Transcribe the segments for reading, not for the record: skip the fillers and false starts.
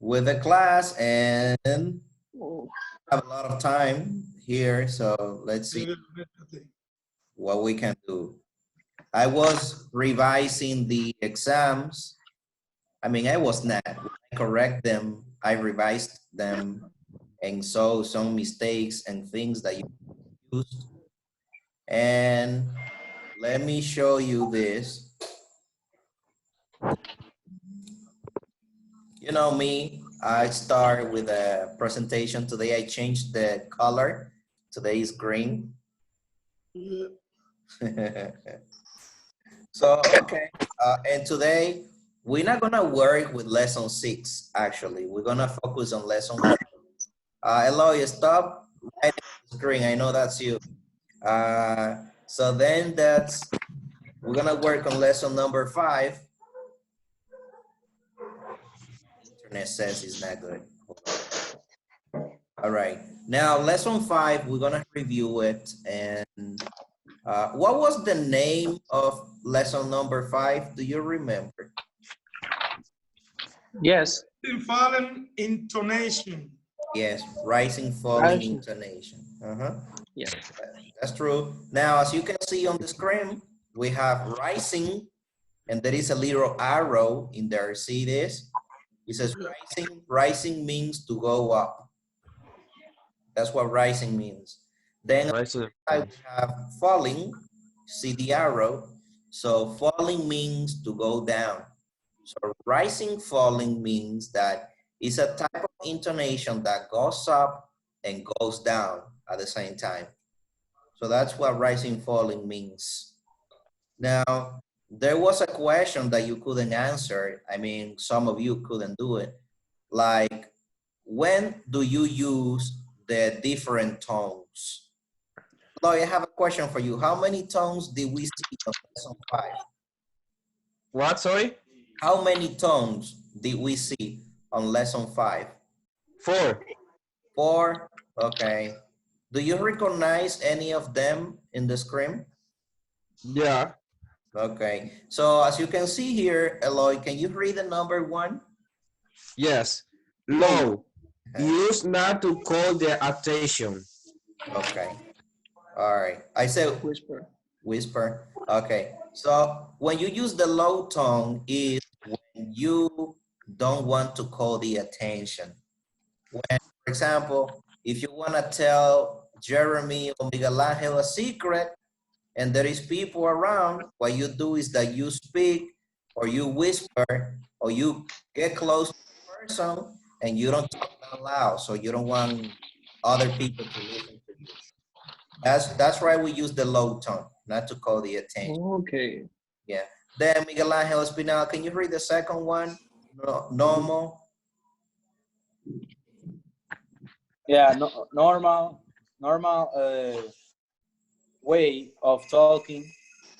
with the class and have a lot of time here. So let's see what we can do. I was revising the exams. I mean, I was not. When I correct them, I revised them and saw some mistakes and things that you used. And let me show you this. You know me, I start with a presentation. Today I changed the color. Today is green. So, okay. And today we're not gonna work with lesson 6, actually. We're gonna focus on lesson 5. Eloy, stop writing on the screen. I know that's you. So then we're gonna work on lesson number 5. Internet says it's not good. All right, now lesson 5, we're gonna review it. And what was the name of lesson number 5? Do you remember? Yes. Falling intonation. Yes, rising, falling, intonation. Yes. That's true. Now, as you can see on the screen, we have rising, and there is a little arrow in there. See this? It says rising. Rising means to go up. That's what rising means. Then I have falling. See the arrow? So falling means to go down. So rising, falling means that it's a type of intonation that goes up and goes down at the same time. So that's what rising, falling means. Now, there was a question that you couldn't answer. I mean, some of you couldn't do it. Like, when do you use the different tones? So I have a question for you. How many tones did we see on lesson 5? What, sorry? How many tones did we see on lesson 5? 4. 4, okay. Do you recognize any of them in the screen? Yeah. Okay, so as you can see here, Eloy, can you read the number 1? Yes. Low. Use not to call their attention. Okay. All right. I said Whisper. Whisper. Okay. So when you use the low tone is when you don't want to call the attention. When, for example, if you want to tell Jeremy or Miguel Angel a secret and there is people around, what you do is that you speak or you whisper or you get close to the person and you don't talk that loud, so you don't want other people to listen to you. That's why we use the low tone, not to call the attention. Okay. Yeah. Then Miguel Angel Espinal, can you read the second one? No, normal. Yeah, normal way of talking,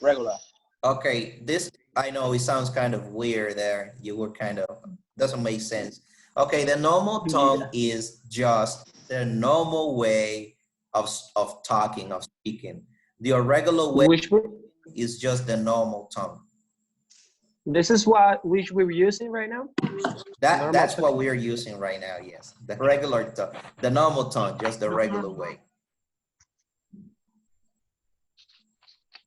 regular. Okay, this, I know it sounds kind of weird there. You were kind of, doesn't make sense. Okay, the normal tone is just the normal way of talking, of speaking. The irregular way is just the normal tone. This is which we're using right now? That's what we're using right now, yes. The regular tone, the normal tone, just the regular way.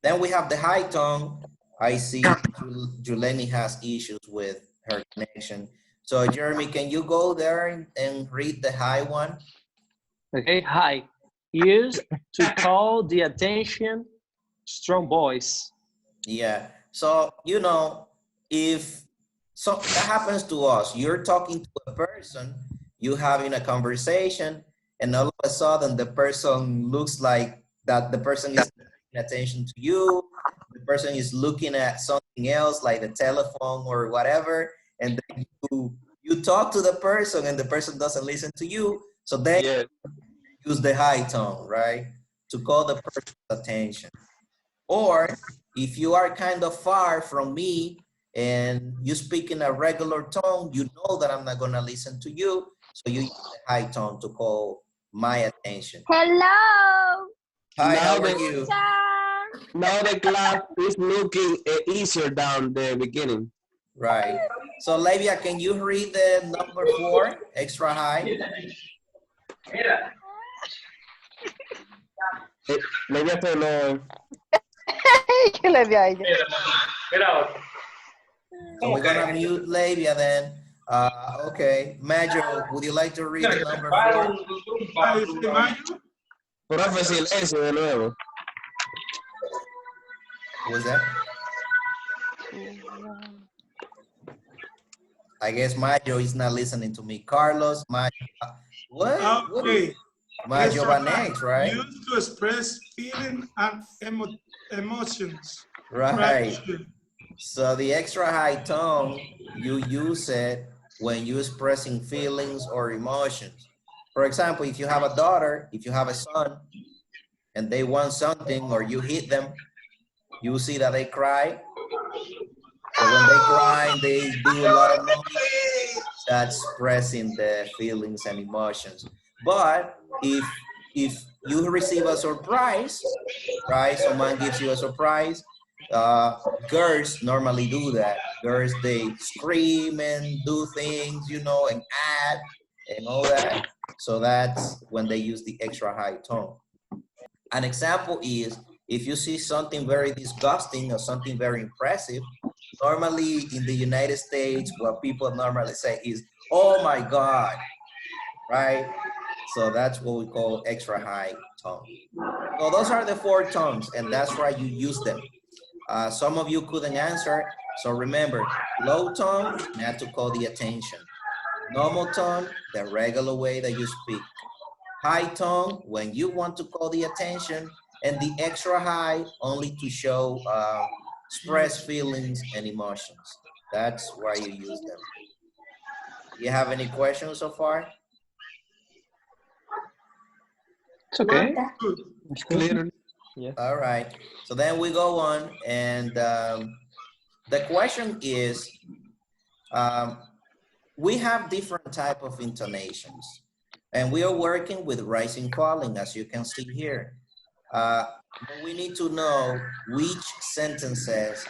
Then we have the high tone. I see Juleni has issues with her connection. So Jeremy, can you go there and read the high one? Okay, high. Use to call the attention, strong voice. Yeah, so, you know, so that happens to us. You're talking to a person, you having a conversation, and all of a sudden the person looks like that the person is paying attention to you, the person is looking at something else like the telephone or whatever, and then you talk to the person and the person doesn't listen to you, so then use the high tone, right, to call the person's attention. Or if you are kind of far from me and you speak in a regular tone, you know that I'm not gonna listen to you, so you use the high tone to call my attention. Hello. Hi, how are you? Now the class is looking easier than the beginning. Right. So, Labia, can you read the number 4, extra high? Maybe I don't know. ¿Qué le dio a ella? So we're gonna mute Labia then. Okay, Majo, would you like to read the number 4? I say, Mayo, Profe, silencio de nuevo. What's that? I guess Majo is not listening to me. Carlos, Majo, what? What is okay. Majo Extra by high, next, right? used to express feeling and emotions. Right. So the extra high tone, you use it when you're expressing feelings or emotions. For example, if you have a daughter, if you have a son, and they want something or you hit them, you see that they cry. So when they cry, they do a lot of noise. That's expressing the feelings and emotions. But if you receive a surprise, right? Someone gives you a surprise. Girls normally do that. Girls, they scream and do things, you know, and add and all that. So that's when they use the extra high tone. An example is if you see something very disgusting or something very impressive, normally in the United States, what people normally say is, oh my God, right? So that's what we call extra high tone. So those are the 4 tones, and that's why you use them. Some of you couldn't answer, so remember, low tone, not to call the attention. Normal tone, the regular way that you speak. High tone, when you want to call the attention, and the extra high, only to show, express feelings and emotions. That's why you use them. You have any questions so far? It's okay. Good. It's clear. Yeah. All right, so then we go on, and the question is, we have different type of intonations, and we are working with rising falling, as you can see here. But we need to know which sentences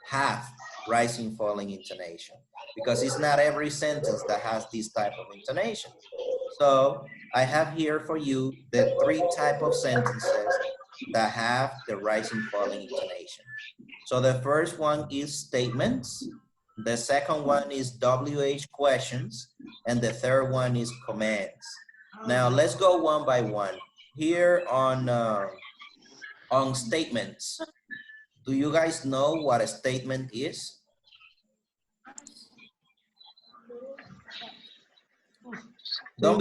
have rising falling intonation, because it's not every sentence that has this type of intonation. So I have here for you the 3 type of sentences that have the rising falling intonation. So the first one is statements. The second one is WH questions. And the third one is commands. Now let's go one by one. Here on statements, do you guys know what a statement is? Don't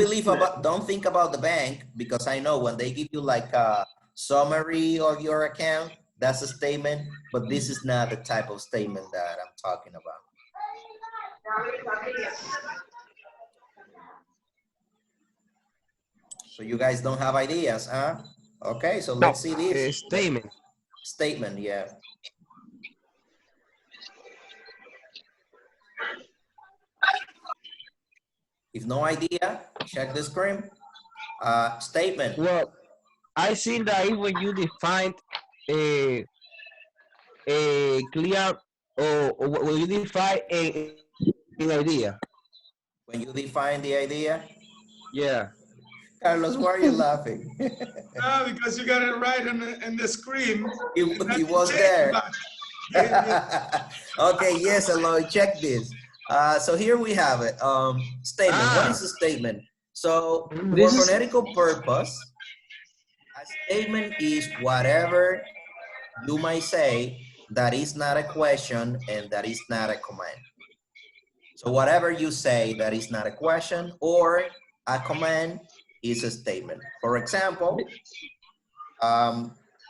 think about the bank, because I know when they give you like a summary of your account, that's a statement, but this is not the type of statement that I'm talking about. So you guys don't have ideas, huh? Okay, so let's see this. Statement. Statement, yeah. If no idea, check the screen. Statement. Well, I think that when you define a clear or when you define an idea. When you define the idea. Yeah. Carlos, why are you laughing? No, because you got it right on the screen. It was there. Okay, yes, Eloy, check this. So here we have it. Statement. What is a statement? So for phonetical purpose, a statement is whatever you might say that is not a question and that is not a command. So whatever you say that is not a question or a command is a statement. For example,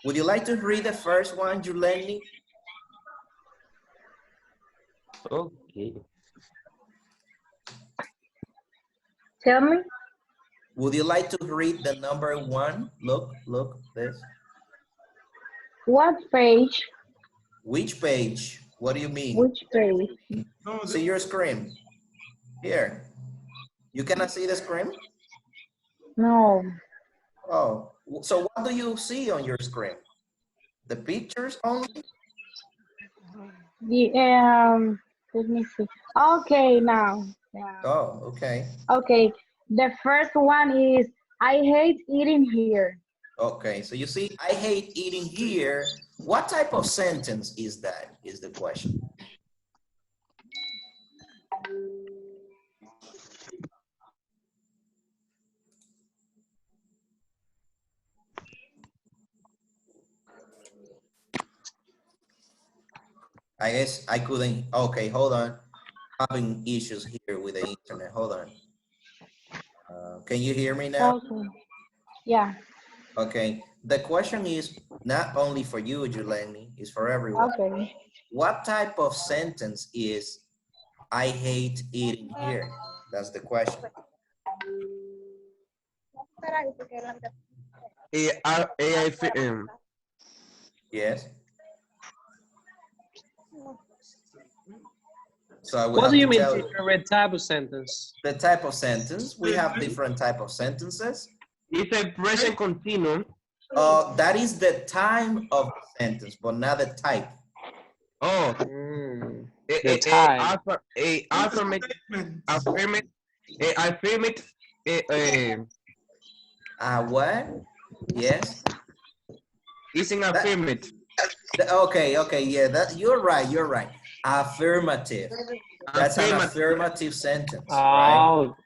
would you like to read the first one, Juleni? Okay. Tell me. Would you like to read the number 1? Look, this. What page? Which page? What do you mean? Which page? No, See your screen. Here. You cannot see the screen? No. Oh, so what do you see on your screen? The pictures only? The Let me see. Okay, now. Yeah. Oh, okay. Okay. The first one is I hate eating here. Okay, so you see, I hate eating here. What type of sentence is that, is the question. I guess I couldn't, okay, hold on. Having issues here with the internet, hold on. Can you hear me now? Okay. Yeah. Okay, the question is not only for you, Juleni, it's for everyone. Okay. What type of sentence is I hate eating here? That's the question. Yes. So I will What have do you to mean tell you different type of sentence? the type of sentence. We have different type of sentences. It's a present continuum. That is the time of the sentence, but not the type. Oh, The time. affirmative, What? Yes. is an affirmative. Okay, yeah, that you're right. Affirmative. That's an affirmative sentence, right? Oh,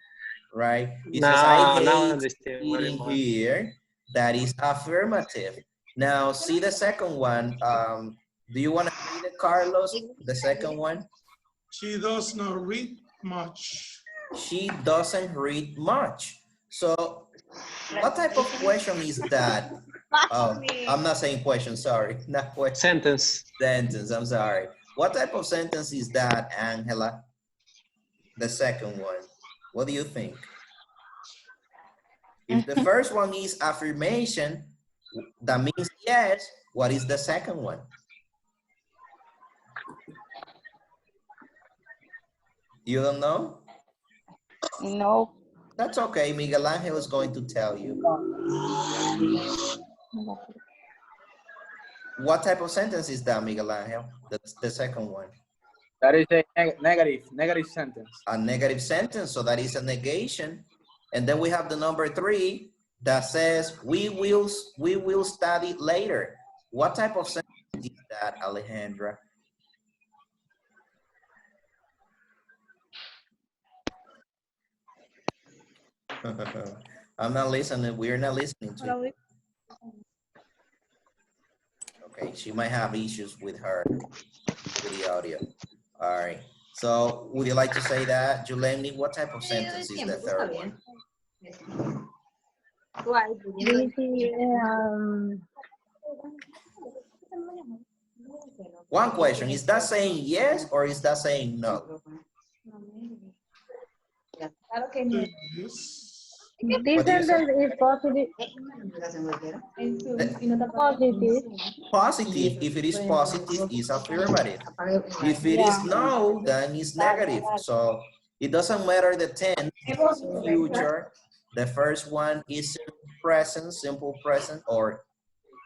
Right. It says I now I hate understand what it eating means. here. That is affirmative. Now see the second one. Do you want to read it, Carlos? The second one. She does not read much. She doesn't read much. So what type of question is that? Oh, I'm not saying question, sorry. Not question. Sentence. Sentence, I'm sorry. What type of sentence is that, Angela? The second one. What do you think? If the first one is affirmation, that means yes. What is the second one? You don't know? No. That's okay. Miguel Angel is going to tell you. What type of sentence is that, Miguel Angel? That's the second one. That is a negative sentence. A negative sentence, so that is a negation. And then we have the number 3 that says we will study later. What type of sentence is that, Alejandra? I'm not listening. We're not listening to you. Okay, she might have issues with the audio. All right. So would you like to say that, Juleni? What type of sentence is the third one? This is, One question, is that saying yes or is that saying no? this sentence is positive. Positive. Positive, if it is positive, is affirmative. If it is no, then it's negative. So it doesn't matter the tense, future. The first one is simple present, or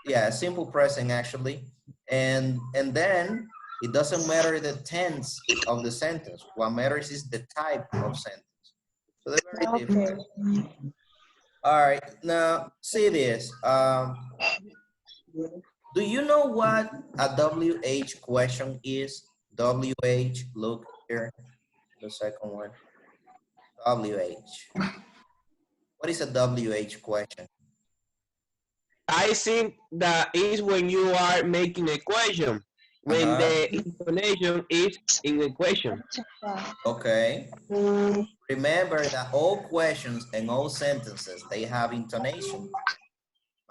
yeah, simple present actually. And then it doesn't matter the tense of the sentence. What matters is the type of sentence. So they're very different. All right, now see this. Do you know what a WH question is? WH, look here, the second one. WH. What is a WH question? I think that is when you are making a question, when the intonation is in a question. Okay. Remember that all questions and all sentences, they have intonation.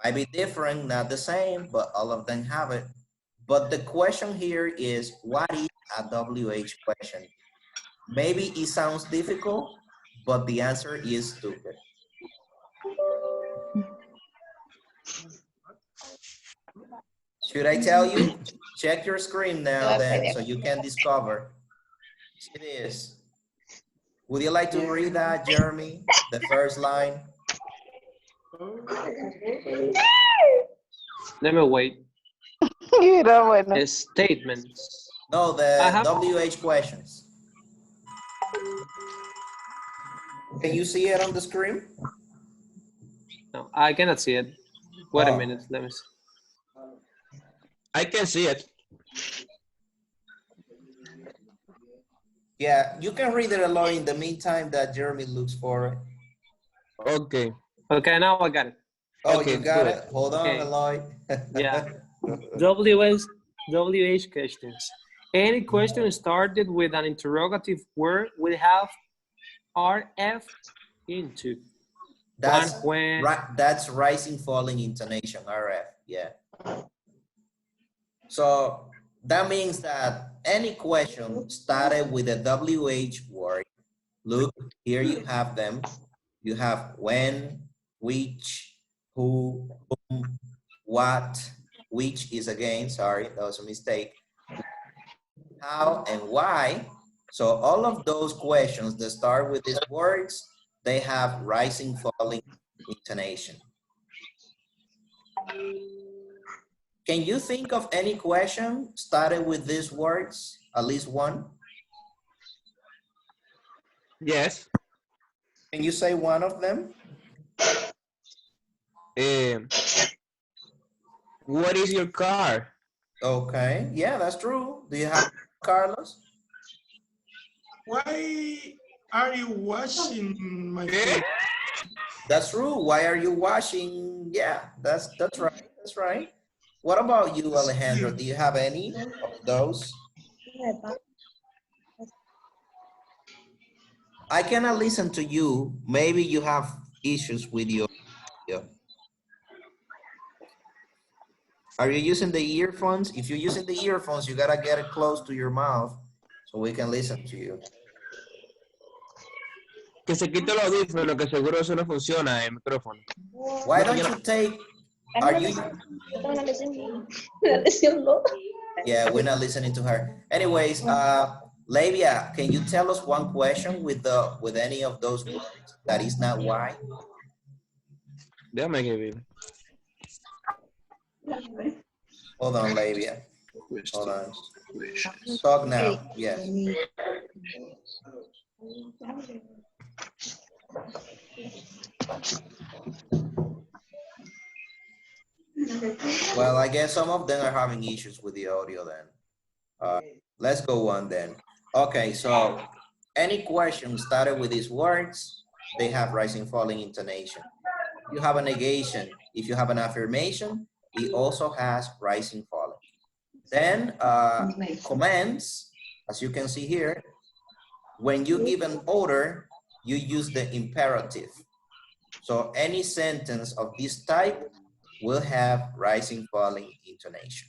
Might be different, not the same, but all of them have it. But the question here is, what is a WH question? Maybe it sounds difficult, but the answer is stupid. Should I tell you? Check your screen now then, so you can discover. It is. Would you like to read that, Jeremy? The first line? Let me wait. Bueno. Statements. No, the WH questions. Can you see it on the screen? No, I cannot see it. Wait a Oh. minute, let me see. I can see it. Yeah, you can read it alone in the meantime that Jeremy looks for it. Okay. Okay, now I got it. Oh, Okay, you got do it? Hold on, Okay. Eloy. Yeah. WH questions. Any question started with an interrogative word will have RF into. That's when. right. That's rising, falling intonation, RF. Yeah. So that means that any question started with a WH word. Look, here you have them. You have when, which, who, whom, what, which is again, sorry, that was a mistake, how and why. So all of those questions that start with these words, they have rising, falling intonation. Can you think of any question started with these words? At least one? Yes. Can you say one of them? What is your car? Okay, yeah, that's true. Do you have Carlos? Why are you washing my clothes? That's true. Why are you washing? Yeah, that's right. That's right. What about you, Alejandro? Do you have any of those? I cannot listen to you. Maybe you have issues with your audio. Are you using the earphones? If you're using the earphones, you gotta get it close to your mouth so we can listen to you. Que se quite el audífono, que seguro eso no funciona, el micrófono. Why don't you take, are you? Yeah, we're not listening to her. Anyways, Labia, can you tell us one question with any of those words that is not why? Déjame que ver. Hold on, Labia. Hold on. Talk now. Yes. Well, I guess some of them are having issues with the audio then. Let's go on then. Okay, so any question started with these words, they have rising, falling intonation. You have a negation. If you have an affirmation, it also has rising, falling. Then commands, as you can see here, when you give an order, you use the imperative. So any sentence of this type will have rising, falling intonation.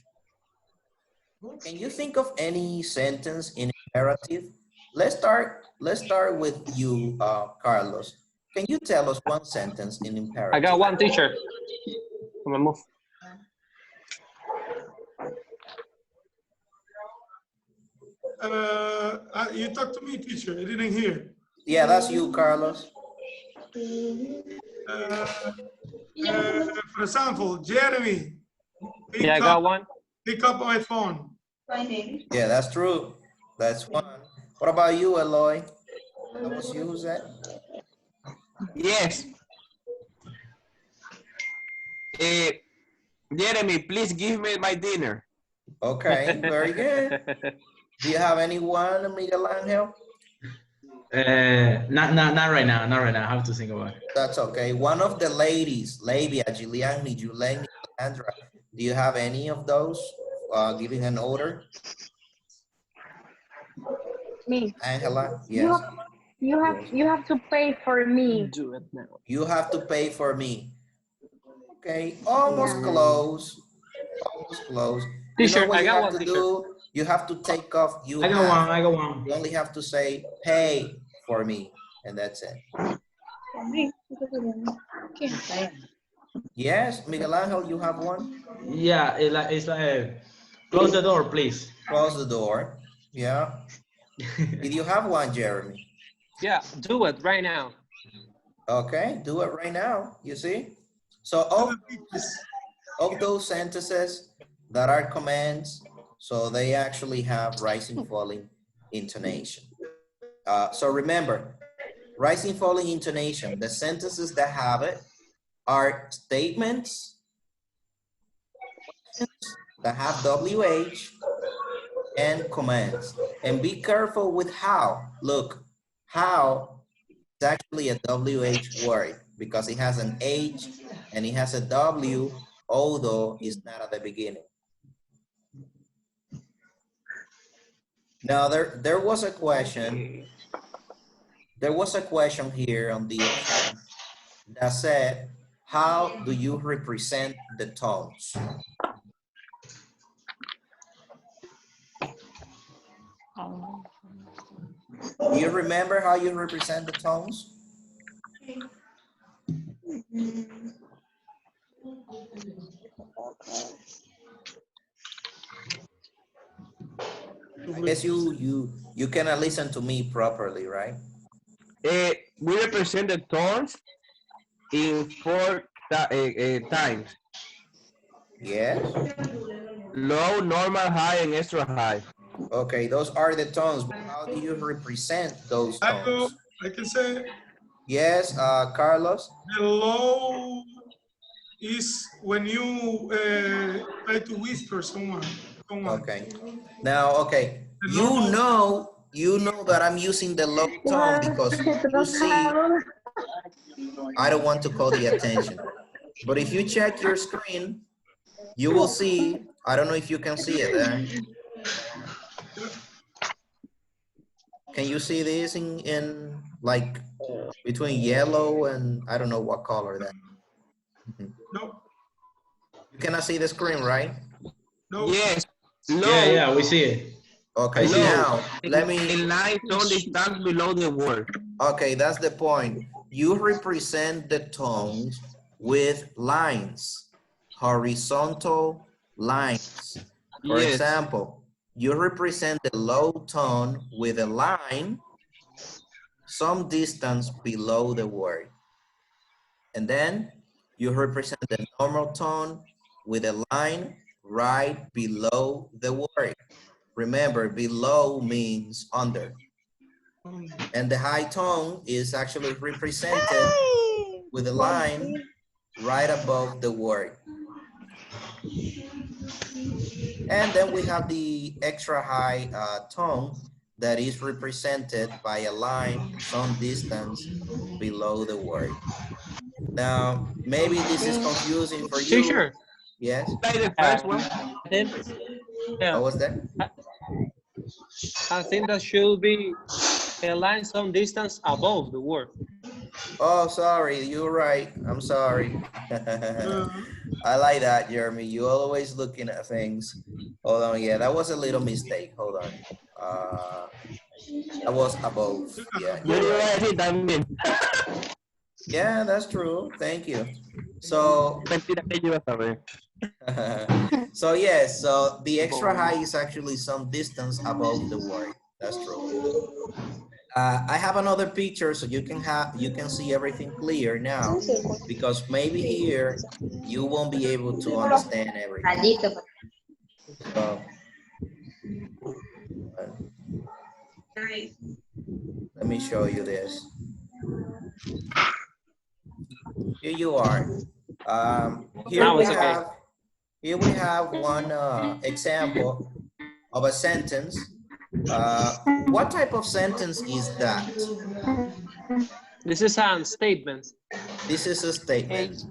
Can you think of any sentence in imperative? Let's start with you, Carlos. Can you tell us one sentence in imperative? I got one, teacher. Come on, move. You talked to me, teacher. I didn't hear. Yeah, that's you, Carlos. For example, Jeremy. Yeah, I got one. Pick up my phone. Yeah, that's true. That's one. What about you, Eloy? That was you, who's that? Yes. Jeremy, please give me my dinner. Okay, very good. Do you have anyone, Miguel Angel? Not right now. Not right now. I have to think about it. That's okay. One of the ladies, Labia, Giuliani, Juleni, Andra, do you have any of those giving an order? Me. Angela, yes. You have to pay for me. Do it now. You have to pay for me. Okay, almost Yeah. close. Almost close. You know Teacher, what I you got have one, to teacher. do? You have to take off. I got one. You only have to say pay for me, and that's it. Yes, Miguel Angel, you have one? Yeah, it's like close the door, please. Close the door. Yeah. Did you have one, Jeremy? Yeah, do it right now. Okay, do it right now. You see? So of those sentences that are commands, so they actually have rising, falling intonation. So remember, rising, falling intonation. The sentences that have it are statements that have WH and commands. And be careful with how. Look, how is actually a WH word because it has an H and it has a W, although it's not at the beginning. Now there was a question. There was a question here on the exam that said, how do you represent the tones? Do you remember how you represent the tones? I guess you cannot listen to me properly, right? We represent the tones in four times. Yes. Low, normal, high, and extra high. Okay, those are the tones, but how do you represent those tones? I can say Yes, Carlos? the low is when you try to whisper someone. Okay. Now, okay, The you normal, know that I'm using the low tone because you see, I don't want to call the attention. But if you check your screen, you will see, I don't know if you can see it there. Can you see this in like between yellow and I don't know what color that? no, You cannot see the screen, right? no. Yes. Low. Yeah, we see it. Okay, see it. now let me. A line tone distance below the word. Okay, that's the point. You represent the tones with lines, horizontal lines. For Yes. example, you represent the low tone with a line some distance below the word. And then you represent the normal tone with a line right below the word. Remember, below means under. And the high tone is actually represented with a line right above the word. And then we have the extra high tone that is represented by a line some distance below the word. Now, maybe this is confusing for you. Teacher, Yes? Like the first one. I think, yeah, What was that? I think that should be a line some distance above the word. Oh, sorry, you're right. I'm sorry. I like that, Jeremy. You always looking at things. Hold on, yeah, that was a little mistake. Hold on. That was above. Yeah, Yo you're le iba a right. decir también. Yeah, that's true. Thank you. So, Mentira que yo iba a saber. so yes, so the extra high is actually some distance above the word. That's true. I have another picture so you can see everything clear now because maybe here you won't be able to understand everything. So, let me show you this. Here you are. Now it's okay. Here we have one example of a sentence. What type of sentence is that? This is a statement. This is a statement.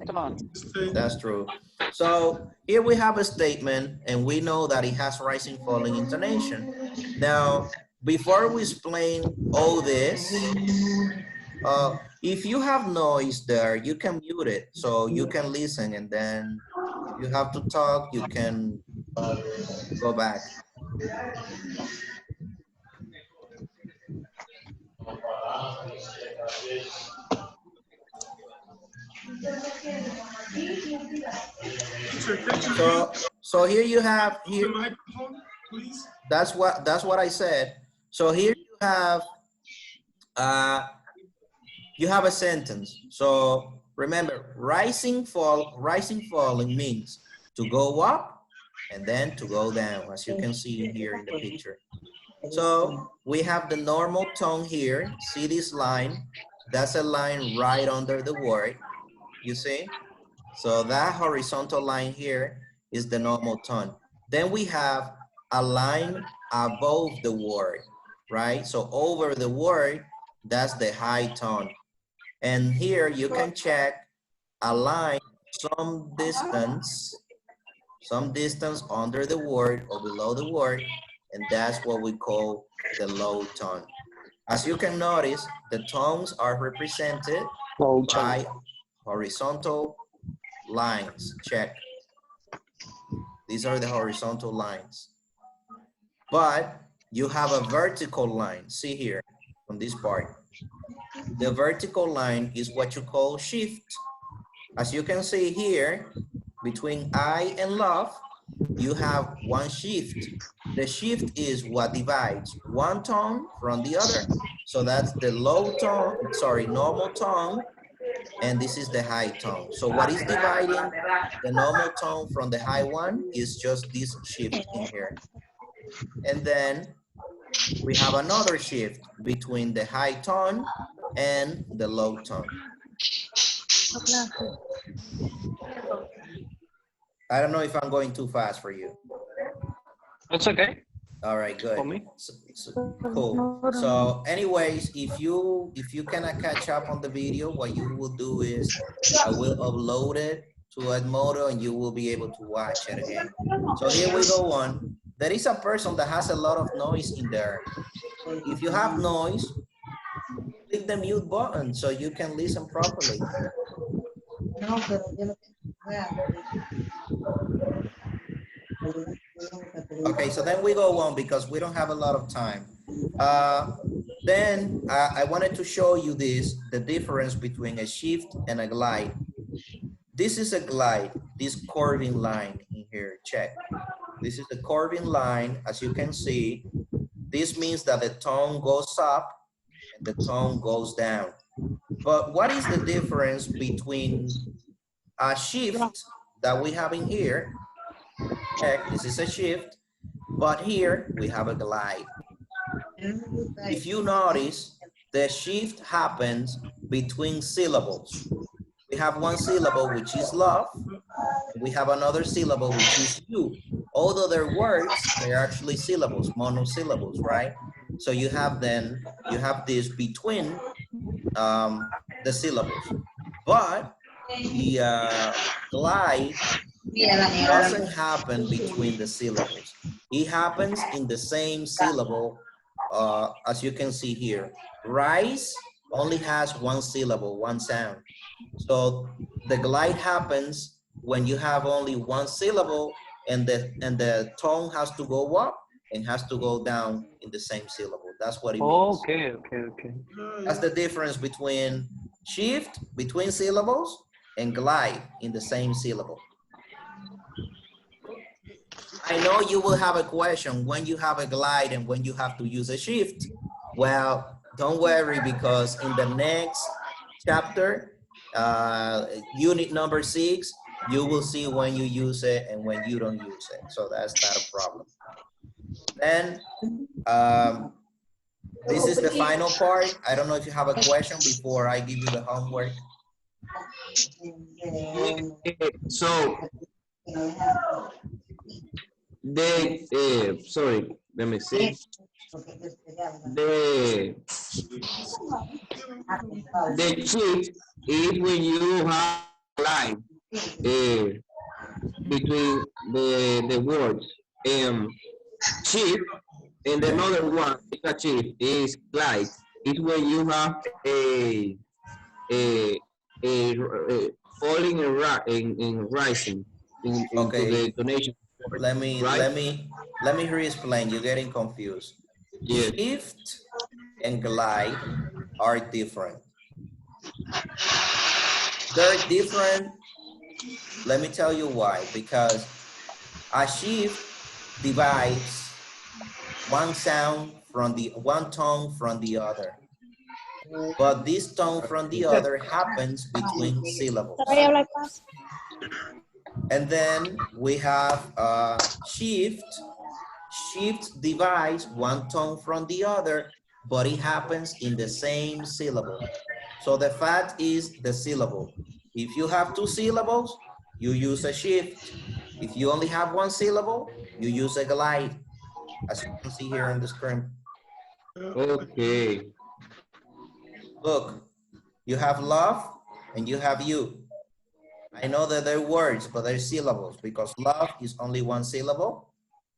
That's true. So here we have a statement and we know that it has rising, falling intonation. Now, before we explain all this, if you have noise there, you can mute it so you can listen, and then if you have to talk, you can go back. So here you have here. The microphone, please. That's what I said. So here you have a sentence. So remember, rising, falling means to go up and then to go down, as you can see here in the picture. So we have the normal tone here. See this line that's a line right under the word, you see? So that horizontal line here is the normal tone. Then we have a line above the word, right? So over the word, that's the high tone. And here you can check a line some distance under the word or below the word, and that's what we call the low tone. As you can notice, the tones are represented Low tone. by horizontal lines. Check. These are the horizontal lines. But you have a vertical line. See here on this part. The vertical line is what you call shift. As you can see here, between I and love, you have one shift. The shift is what divides one tone from the other. So that's the low tone, sorry, normal tone, and this is the high tone. So what is dividing the normal tone from the high one is just this shift in here. And then we have another shift between the high tone and the low tone. I don't know if I'm going too fast for you. That's okay All right, good. for me. Cool. So anyways, if you cannot catch up on the video, what you will do is I will upload it to Edmodo and you will be able to watch it again. So here we go on. There is a person that has a lot of noise in there. If you have noise, click the mute button so you can listen properly. Okay, so then we go on because we don't have a lot of time. Then I wanted to show you the difference between a shift and a glide. This is a glide, this curving line in here, check. This is a curving line, as you can see. This means that the tone goes up and the tone goes down. But what is the difference between a shift that we have in here? Check, this is a shift, but here we have a glide. If you notice, the shift happens between syllables. We have one syllable, which is love. We have another syllable, which is you. Although they're words, they're actually syllables, monosyllables, right? So you have this between the syllables. But the glide doesn't happen between the syllables. It happens in the same syllable, as you can see here. Rise only has one syllable, one sound. So the glide happens when you have only one syllable and the tone has to go up and has to go down in the same syllable. That's what it means. Okay. That's the difference between shift, between syllables, and glide in the same syllable. I know you will have a question when you have a glide and when you have to use a shift. Well, don't worry, because in the next chapter, unit number 6, you will see when you use it and when you don't use it. So that's not a problem. Then this is the final part. I don't know if you have a question before I give you the homework. So sorry, let me see. The shift is when you have a line between the words. Shift and another one is a shift is glide. It's when you have a falling and rising into the intonation. Let me re-explain. You're getting confused. Yes. Shift and glide are different. They're different. Let me tell you why. Because a shift divides one tone from the other. But this tone from the other happens between syllables. And then we have shift. Shift divides one tone from the other, but it happens in the same syllable. So the fact is the syllable. If you have 2 syllables, you use a shift. If you only have 1 syllable, you use a glide, as you can see here on the screen. Okay. Look, you have love and you have you. I know that they're words, but they're syllables because love is only 1 syllable.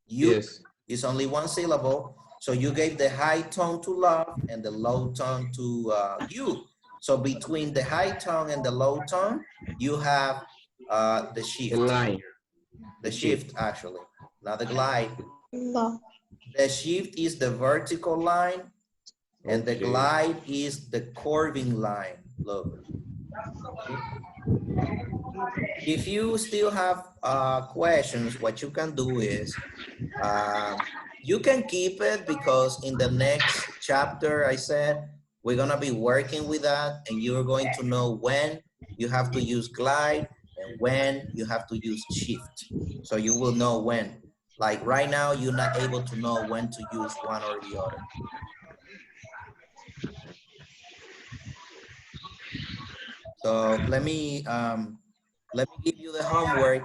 You Yes. is only 1 syllable. So you gave the high tone to love and the low tone to you. So between the high tone and the low tone, you have the The shift. line. The shift actually, not the glide. The shift is the vertical line and the Okay. glide is the curving line. Look. If you still have questions, what you can do is you can keep it because in the next chapter, I said, we're gonna be working with that and you're going to know when you have to use glide and when you have to use shift. So you will know when. Like right now, you're not able to know when to use one or the other. So let me give you the homework.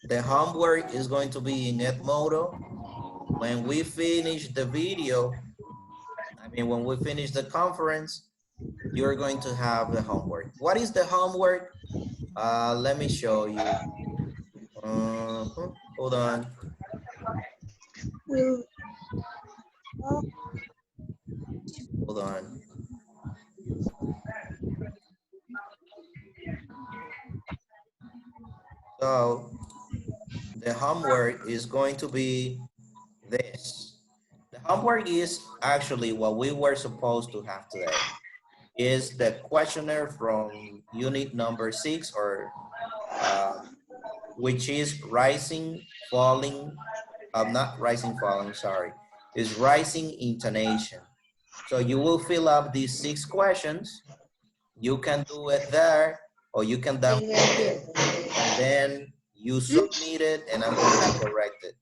The homework is going to be in Edmodo. When we finish the video, when we finish the conference, you're going to have the homework. What is the homework? Let me show you. Hold on. Hold on. So the homework is going to be this. The homework is actually what we were supposed to have today. Is the questionnaire from unit number 6 or which is rising, falling, not rising, falling, sorry, is rising intonation. So you will fill up these 6 questions. You can do it there or you can download it and then you submit it and I'm going to correct it.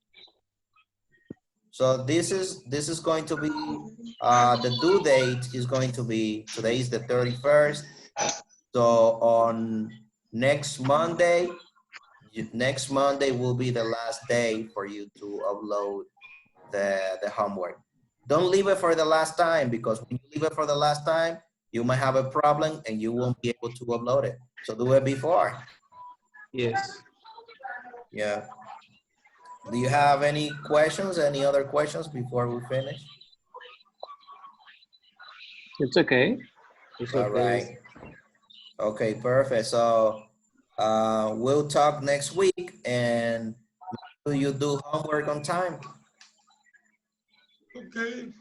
So this is going to be, the due date is going to be, today is the 31st. So on next Monday will be the last day for you to upload the homework. Don't leave it for the last time because when you leave it for the last time, you might have a problem and you won't be able to upload it. So do it before. Yes. Yeah. Do you have any questions, any other questions before we finish? It's okay. It's All okay. right. Okay, perfect. So we'll talk next week and do you do homework on time? Okay.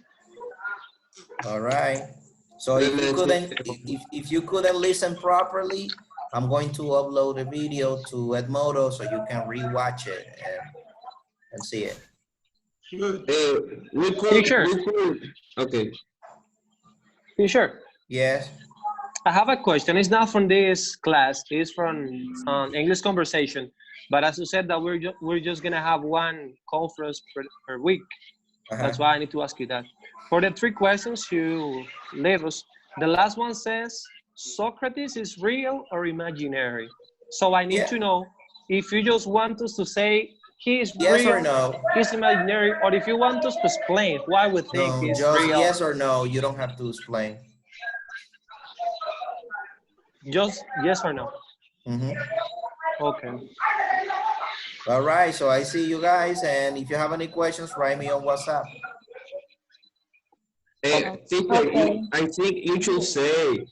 All right. So if you couldn't, if you couldn't listen properly, I'm going to upload a video to Edmodo so you can rewatch it and see it. Good. Teacher. Okay. Teacher, Yes. I have a question. It's not from this class. It's from English conversation. But as you said that we're just gonna have one conference per week. That's why I need to ask you that. For the 3 questions you leave us, the last one says, Socrates is real or imaginary? So I need to know if you just want us to say he's yes real, or no, he's imaginary, or if you want us to explain why we think no, he's just real. yes or no. You don't have to explain. Just yes or no. Okay. All right. So I see you guys, and if you have any questions, write me on WhatsApp. Teacher, I think you should say